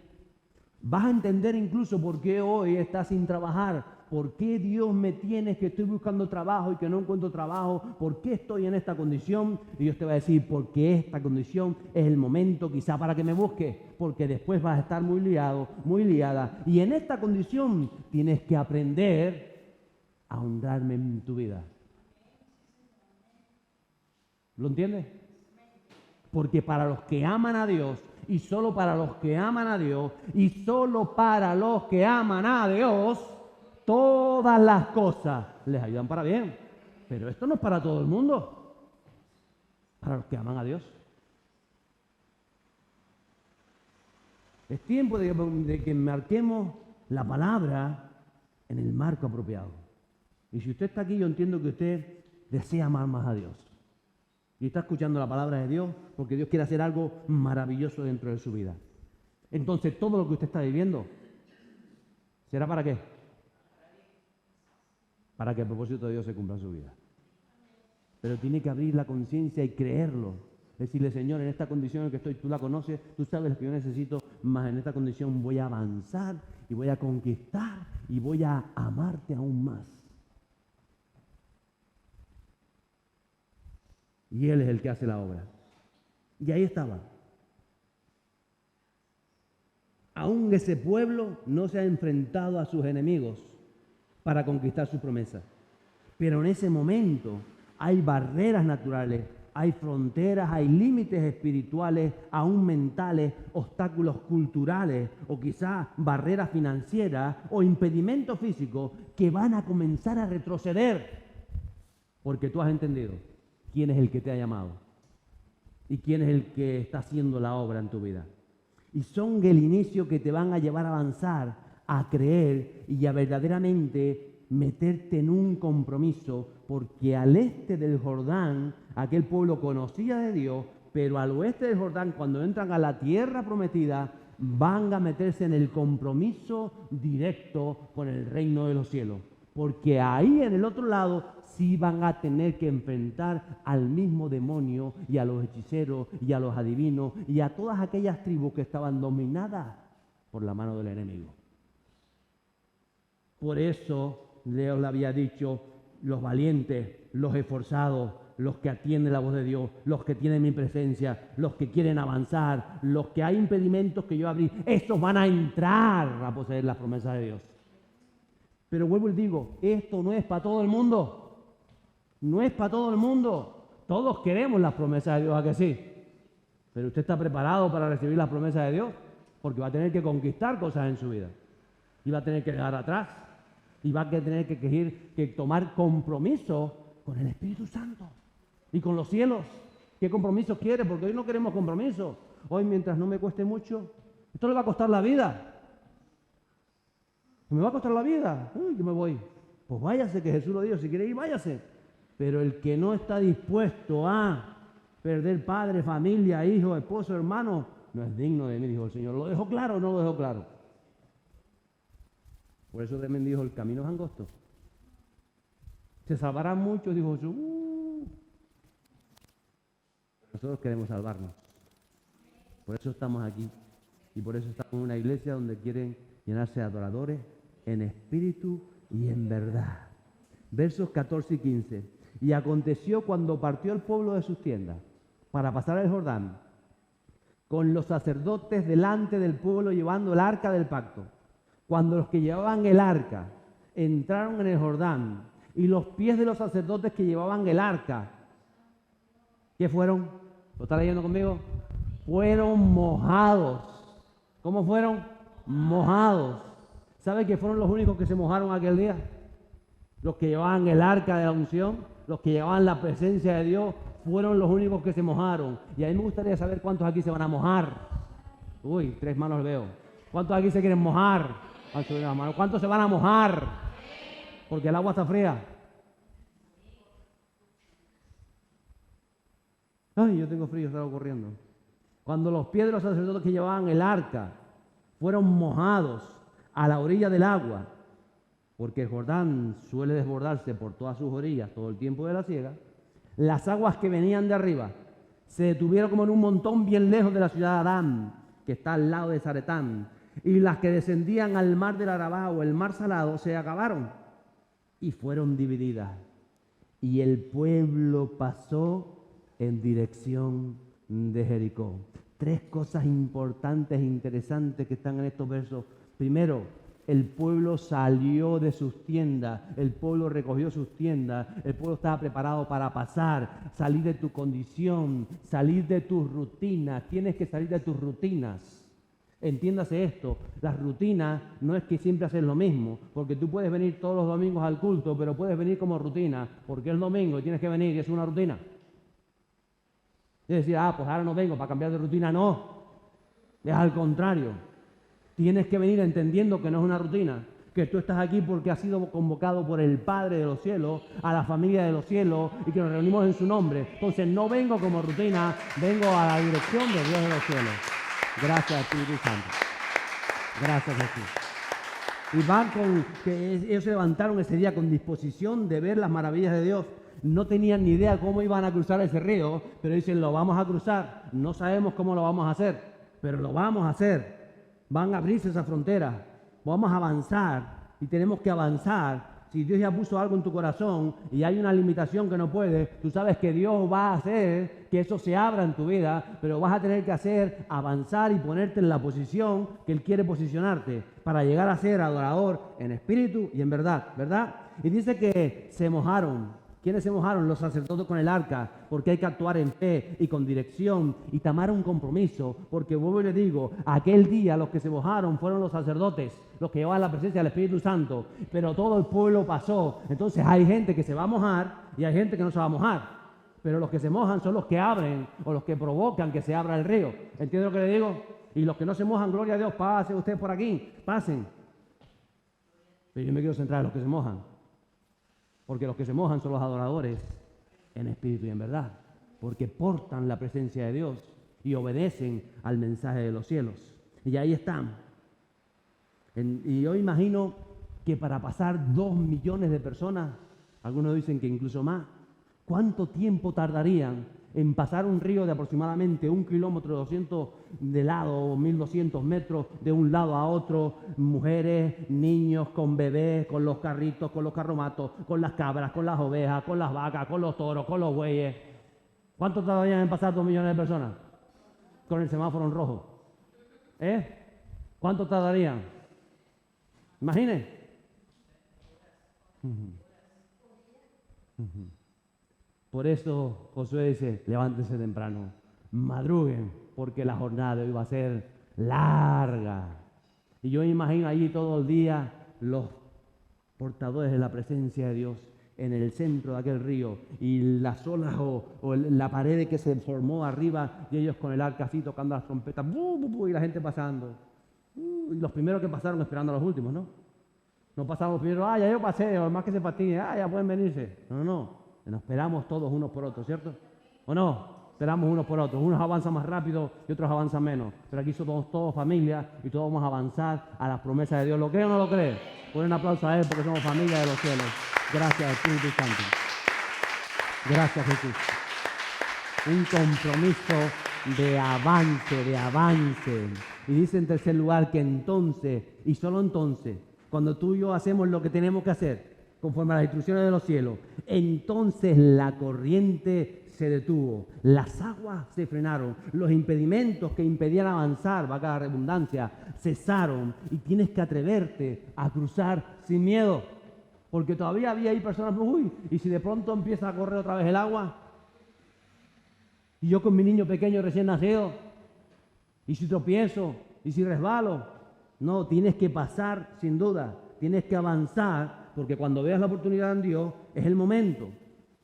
Vas a entender incluso por qué hoy estás sin trabajar, por qué Dios me tiene, que estoy buscando trabajo y que no encuentro trabajo, por qué estoy en esta condición. Y Dios te va a decir, porque esta condición es el momento quizá para que me busques, porque después vas a estar muy liado, muy liada. Y en esta condición tienes que aprender a honrarme en tu vida. ¿Lo entiendes? Porque para los que aman a Dios, y solo para los que aman a Dios, y solo para los que aman a Dios, todas las cosas les ayudan para bien. Pero esto no es para todo el mundo, para los que aman a Dios. Es tiempo de que marquemos la palabra en el marco apropiado. Y si usted está aquí, yo entiendo que usted desea amar más a Dios. Y está escuchando la palabra de Dios porque Dios quiere hacer algo maravilloso dentro de su vida. Entonces, todo lo que usted está viviendo, ¿será para qué? Para que el propósito de Dios se cumpla en su vida. Pero tiene que abrir la conciencia y creerlo. Decirle, Señor, en esta condición en que estoy, tú la conoces, tú sabes lo que yo necesito, más en esta condición voy a avanzar y voy a conquistar y voy a amarte aún más. Y Él es el que hace la obra. Y ahí estaba. Aún ese pueblo no se ha enfrentado a sus enemigos para conquistar su promesa. Pero en ese momento hay barreras naturales, hay fronteras, hay límites espirituales, aún mentales, obstáculos culturales o quizás barreras financieras o impedimentos físicos que van a comenzar a retroceder. Porque tú has entendido quién es el que te ha llamado y quién es el que está haciendo la obra en tu vida. Y son el inicio que te van a llevar a avanzar, a creer y a verdaderamente meterte en un compromiso, porque al este del Jordán, aquel pueblo conocía de Dios, pero al oeste del Jordán, cuando entran a la tierra prometida, van a meterse en el compromiso directo con el reino de los cielos. Porque ahí en el otro lado sí van a tener que enfrentar al mismo demonio y a los hechiceros y a los adivinos y a todas aquellas tribus que estaban dominadas por la mano del enemigo. Por eso Dios le había dicho, los valientes, los esforzados, los que atienden la voz de Dios, los que tienen mi presencia, los que quieren avanzar, los que hay impedimentos que yo abrí, estos van a entrar a poseer las promesas de Dios. Pero vuelvo y digo, esto no es para todo el mundo. No es para todo el mundo. Todos queremos las promesas de Dios, ¿a que sí? Pero usted está preparado para recibir las promesas de Dios, porque va a tener que conquistar cosas en su vida. Y va a tener que dejar atrás. Y va a tener que tomar compromiso con el Espíritu Santo y con los cielos. ¿Qué compromiso quiere? Porque hoy no queremos compromiso. Hoy, mientras no me cueste mucho, esto le va a costar la vida. ¿Me va a costar la vida? Uy, yo me voy. Pues váyase, que Jesús lo dijo. Si quiere ir, váyase. Pero el que no está dispuesto a perder padre, familia, hijo, esposo, hermano, no es digno de mí, dijo el Señor. ¿Lo dejó claro o no lo dejó claro? Por eso también dijo, el camino es angosto. Se salvarán muchos, dijo Jesús. Nosotros queremos salvarnos. Por eso estamos aquí. Y por eso estamos en una iglesia donde quieren llenarse de adoradores en espíritu y en verdad. Versos 14 y 15. Y aconteció cuando partió el pueblo de sus tiendas para pasar el Jordán, con los sacerdotes delante del pueblo llevando el arca del pacto. Cuando los que llevaban el arca entraron en el Jordán y los pies de los sacerdotes que llevaban el arca, ¿qué fueron? ¿Lo está leyendo conmigo? Fueron mojados. ¿Cómo fueron? Mojados. ¿Sabe que fueron los únicos que se mojaron aquel día? Los que llevaban el arca de la unción, los que llevaban la presencia de Dios, fueron los únicos que se mojaron. Y a mí me gustaría saber cuántos aquí se van a mojar. Uy, 3 manos veo. ¿Cuántos aquí se quieren mojar? ¿Cuántos se van a mojar? Porque el agua está fría. Ay, yo tengo frío, estaba corriendo. Cuando los pies de los sacerdotes que llevaban el arca fueron mojados a la orilla del agua, porque el Jordán suele desbordarse por todas sus orillas todo el tiempo de la siega, las aguas que venían de arriba se detuvieron como en un montón bien lejos de la ciudad de Adán, que está al lado de Zaretán, y las que descendían al mar del Arabá o el mar Salado se acabaron y fueron divididas. Y el pueblo pasó en dirección de Jericó. 3 cosas importantes e interesantes que están en estos versos. Primero, el pueblo salió de sus tiendas, el pueblo recogió sus tiendas, el pueblo estaba preparado para pasar, salir de tu condición, salir de tus rutinas. Tienes que salir de tus rutinas. Entiéndase esto, la rutina no es que siempre haces lo mismo, porque tú puedes venir todos los domingos al culto, pero puedes venir como rutina, porque es domingo y tienes que venir y es una rutina. Es decir, pues ahora no vengo para cambiar de rutina, no. Es al contrario. Tienes que venir entendiendo que no es una rutina, que tú estás aquí porque has sido convocado por el Padre de los cielos, a la familia de los cielos, y que nos reunimos en su nombre. Entonces no vengo como rutina, vengo a la dirección de Dios de los cielos. Gracias, Espíritu Santo. Gracias, Jesús. Y van que ellos se levantaron ese día con disposición de ver las maravillas de Dios. No tenían ni idea cómo iban a cruzar ese río, pero dicen, lo vamos a cruzar. No sabemos cómo lo vamos a hacer, pero lo vamos a hacer. Van a abrirse esas fronteras. Vamos a avanzar y tenemos que avanzar. Si Dios ya puso algo en tu corazón y hay una limitación que no puedes, tú sabes que Dios va a hacer que eso se abra en tu vida, pero vas a tener que hacer avanzar y ponerte en la posición que Él quiere posicionarte para llegar a ser adorador en espíritu y en verdad, ¿verdad? Y dice que se mojaron. ¿Quiénes se mojaron? Los sacerdotes con el arca, porque hay que actuar en fe y con dirección y tomar un compromiso, porque vuelvo y le digo, aquel día los que se mojaron fueron los sacerdotes, los que llevaban la presencia del Espíritu Santo, pero todo el pueblo pasó. Entonces hay gente que se va a mojar y hay gente que no se va a mojar, pero los que se mojan son los que abren o los que provocan que se abra el río. ¿Entiende lo que le digo? Y los que no se mojan, gloria a Dios, pasen ustedes por aquí, pasen. Pero yo me quiero centrar en los que se mojan. Porque los que se mojan son los adoradores en espíritu y en verdad, porque portan la presencia de Dios y obedecen al mensaje de los cielos. Y ahí están. Y yo imagino que para pasar 2 millones de personas, algunos dicen que incluso más, ¿cuánto tiempo tardarían en pasar un río de aproximadamente 1 kilómetro 200 de lado o 1200 metros de un lado a otro? Mujeres, niños con bebés, con los carritos, con los carromatos, con las cabras, con las ovejas, con las vacas, con los toros, con los bueyes. ¿Cuánto tardarían en pasar 2 millones de personas? Con el semáforo en rojo. ¿Cuánto tardarían? Imaginen. Por eso Josué dice, levántense temprano, madruguen, porque la jornada de hoy va a ser larga. Y yo me imagino allí todo el día los portadores de la presencia de Dios en el centro de aquel río y las olas o la pared que se formó arriba y ellos con el arca así tocando las trompetas, y la gente pasando. Y los primeros que pasaron esperando a los últimos, ¿no? No pasamos primero, ya yo pasé, o más que se patine, ya pueden venirse. No. Nos esperamos todos unos por otros, ¿cierto? ¿O no? Esperamos unos por otros. Unos avanzan más rápido y otros avanzan menos. Pero aquí somos todos familia y todos vamos a avanzar a las promesas de Dios. ¿Lo cree o no lo cree? Pon un aplauso a Él porque somos familia de los cielos. Gracias, Espíritu Santo. Gracias, Jesús. Un compromiso de avance. Y dice en tercer lugar que entonces, y solo entonces, cuando tú y yo hacemos lo que tenemos que hacer, conforme a las instrucciones de los cielos, entonces la corriente se detuvo, las aguas se frenaron, los impedimentos que impedían avanzar, valga la redundancia, cesaron y tienes que atreverte a cruzar sin miedo, porque todavía había ahí personas, y si de pronto empieza a correr otra vez el agua, y yo con mi niño pequeño recién nacido, y si tropiezo, y si resbalo, no, tienes que pasar sin duda, tienes que avanzar, porque cuando veas la oportunidad en Dios, es el momento.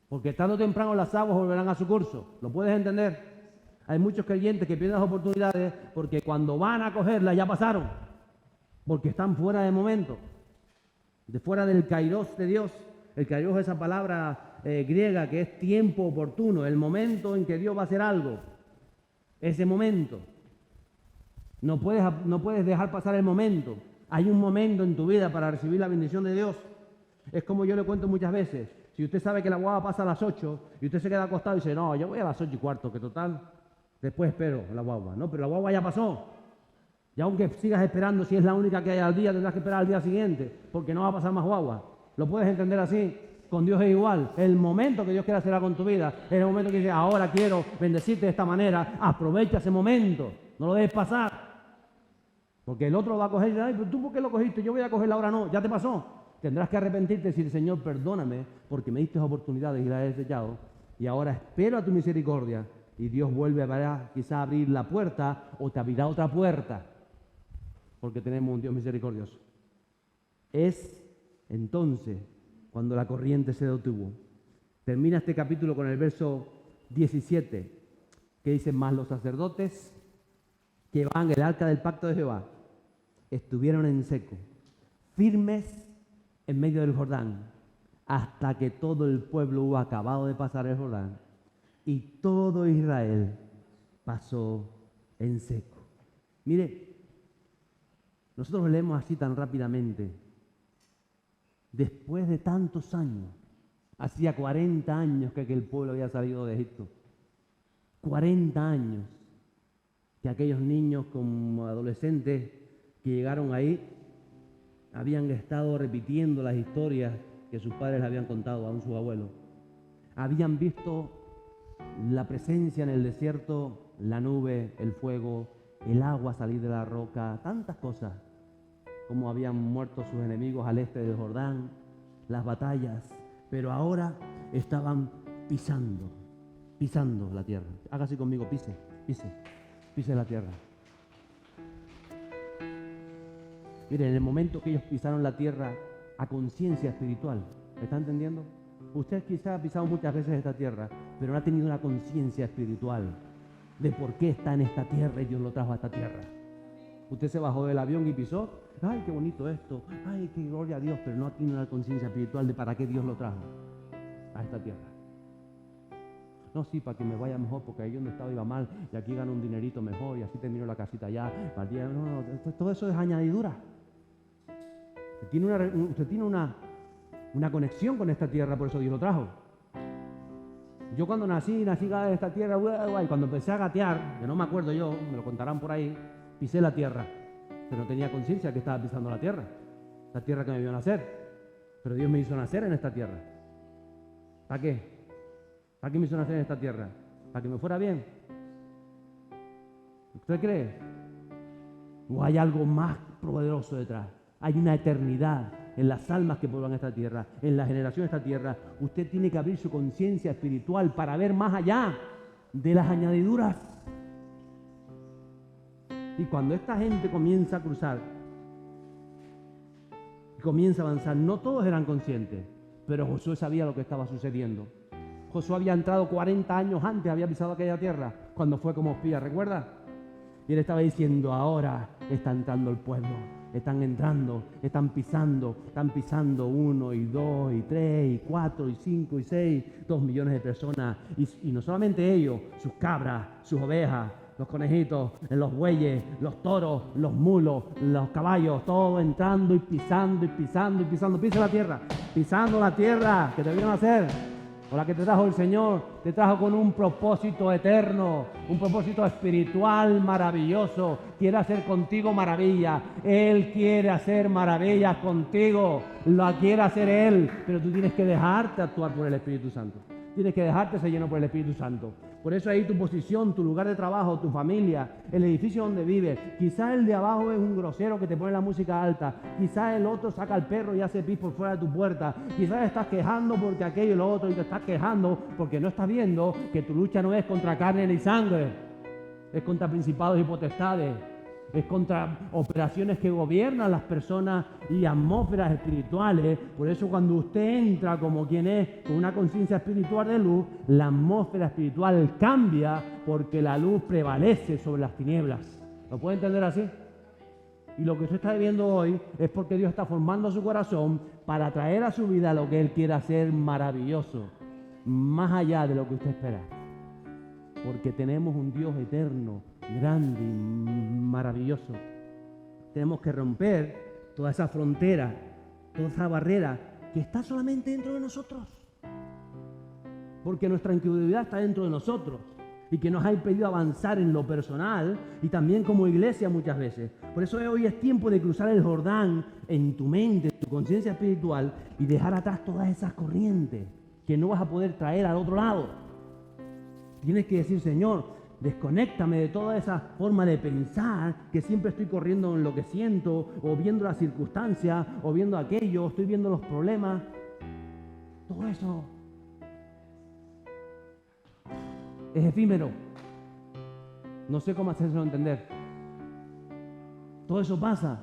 Porque tarde o temprano las aguas volverán a su curso. ¿Lo puedes entender? Hay muchos creyentes que pierden las oportunidades porque cuando van a cogerlas ya pasaron. Porque están fuera de momento. Fuera del kairos de Dios. El kairos es esa palabra griega que es tiempo oportuno. El momento en que Dios va a hacer algo. Ese momento. No puedes dejar pasar el momento. Hay un momento en tu vida para recibir la bendición de Dios. Es como yo le cuento muchas veces. Si usted sabe que la guagua pasa a las 8 y usted se queda acostado y dice, no, yo voy a las 8:15, que total, después espero la guagua. No, pero la guagua ya pasó. Y aunque sigas esperando, si es la única que hay al día, tendrás que esperar al día siguiente, porque no va a pasar más guagua. ¿Lo puedes entender así? Con Dios es igual. El momento que Dios quiere hacer con tu vida es el momento que dice, ahora quiero bendecirte de esta manera. Aprovecha ese momento. No lo dejes pasar. Porque el otro va a coger y dice, ay, pero tú ¿por qué lo cogiste? Yo voy a cogerla ahora, no, ya te pasó. Tendrás que arrepentirte y decir, Señor, perdóname porque me diste oportunidades y la he desechado. Y ahora espero a tu misericordia. Y Dios vuelve a quizá abrir la puerta o te abrirá otra puerta. porque tenemos un Dios misericordioso. Es entonces cuando la corriente se detuvo. Termina este capítulo con el verso 17, que dice: más los sacerdotes que llevaban el arca del pacto de Jehová estuvieron en seco, firmes en medio del Jordán, hasta que todo el pueblo hubo acabado de pasar el Jordán, y todo Israel pasó en seco. Mire, nosotros leemos así tan rápidamente. Después de tantos años, hacía 40 años que aquel pueblo había salido de Egipto. 40 años que aquellos niños como adolescentes que llegaron ahí habían estado repitiendo las historias que sus padres le habían contado, aún sus abuelos. Habían visto la presencia en el desierto, la nube, el fuego, el agua salir de la roca, tantas cosas, como habían muerto sus enemigos al este del Jordán, las batallas, pero ahora estaban pisando la tierra. Hágase conmigo, pise la tierra. Miren, en el momento que ellos pisaron la tierra a conciencia espiritual, ¿me está entendiendo? Usted quizá ha pisado muchas veces esta tierra, pero no ha tenido una conciencia espiritual de por qué está en esta tierra y Dios lo trajo a esta tierra. Usted se bajó del avión y pisó, ¡ay, qué bonito esto! ¡Ay, qué gloria a Dios! Pero no tiene una conciencia espiritual de para qué Dios lo trajo a esta tierra. No, sí, para que me vaya mejor, porque ahí donde estaba iba mal, y aquí gano un dinerito mejor, y así termino la casita allá. No, todo eso es añadidura. Usted tiene una conexión con esta tierra, por eso Dios lo trajo. Yo cuando nací en esta tierra, y cuando empecé a gatear, que no me acuerdo yo, me lo contarán por ahí, pisé la tierra, pero no tenía conciencia que estaba pisando la tierra que me vio nacer. Pero Dios me hizo nacer en esta tierra. ¿Para qué? ¿Para qué me hizo nacer en esta tierra? ¿Para que me fuera bien? ¿Usted cree? ¿O hay algo más poderoso detrás? Hay una eternidad en las almas que pueblan esta tierra, en la generación de esta tierra. Usted tiene que abrir su conciencia espiritual para ver más allá de las añadiduras. Y cuando esta gente comienza a cruzar, comienza a avanzar, no todos eran conscientes, pero Josué sabía lo que estaba sucediendo. Josué había entrado 40 años antes, había pisado aquella tierra, cuando fue como espía, ¿recuerda? Y él estaba diciendo: ahora está entrando el pueblo, están entrando, están pisando 1 y 2 y 3 y 4 y 5 y 6, 2 millones de personas. Y no solamente ellos, sus cabras, sus ovejas, los conejitos, los bueyes, los toros, los mulos, los caballos, todo entrando y pisando y pisando y pisando. Pisa la tierra, pisando la tierra que te vieron hacer. O la que te trajo el Señor, te trajo con un propósito eterno, un propósito espiritual maravilloso. Quiere hacer contigo maravilla. Él quiere hacer maravillas contigo. Lo quiere hacer Él, pero tú tienes que dejarte actuar por el Espíritu Santo. Tienes que dejarte ser lleno por el Espíritu Santo. Por eso ahí tu posición, tu lugar de trabajo, tu familia, el edificio donde vives. Quizás el de abajo es un grosero que te pone la música alta. Quizás el otro saca al perro y hace pis por fuera de tu puerta. Quizás estás quejando porque aquello y lo otro, y te estás quejando porque no estás viendo que tu lucha no es contra carne ni sangre. Es contra principados y potestades. Es contra operaciones que gobiernan las personas y atmósferas espirituales. Por eso cuando usted entra como quien es, con una conciencia espiritual de luz, la atmósfera espiritual cambia porque la luz prevalece sobre las tinieblas. ¿Lo puede entender así? Y lo que usted está viviendo hoy es porque Dios está formando su corazón para traer a su vida lo que Él quiere hacer maravilloso, más allá de lo que usted espera. Porque tenemos un Dios eterno, grande y maravilloso. Tenemos que romper toda esa frontera, toda esa barrera que está solamente dentro de nosotros. Porque nuestra incredulidad está dentro de nosotros y que nos ha impedido avanzar en lo personal y también como iglesia muchas veces. Por eso hoy es tiempo de cruzar el Jordán en tu mente, en tu conciencia espiritual y dejar atrás todas esas corrientes que no vas a poder traer al otro lado. Tienes que decir: Señor, desconéctame de toda esa forma de pensar que siempre estoy corriendo en lo que siento, o viendo las circunstancias, o viendo aquello, estoy viendo los problemas. Todo eso es efímero. No sé cómo hacérselo entender. todo eso pasa.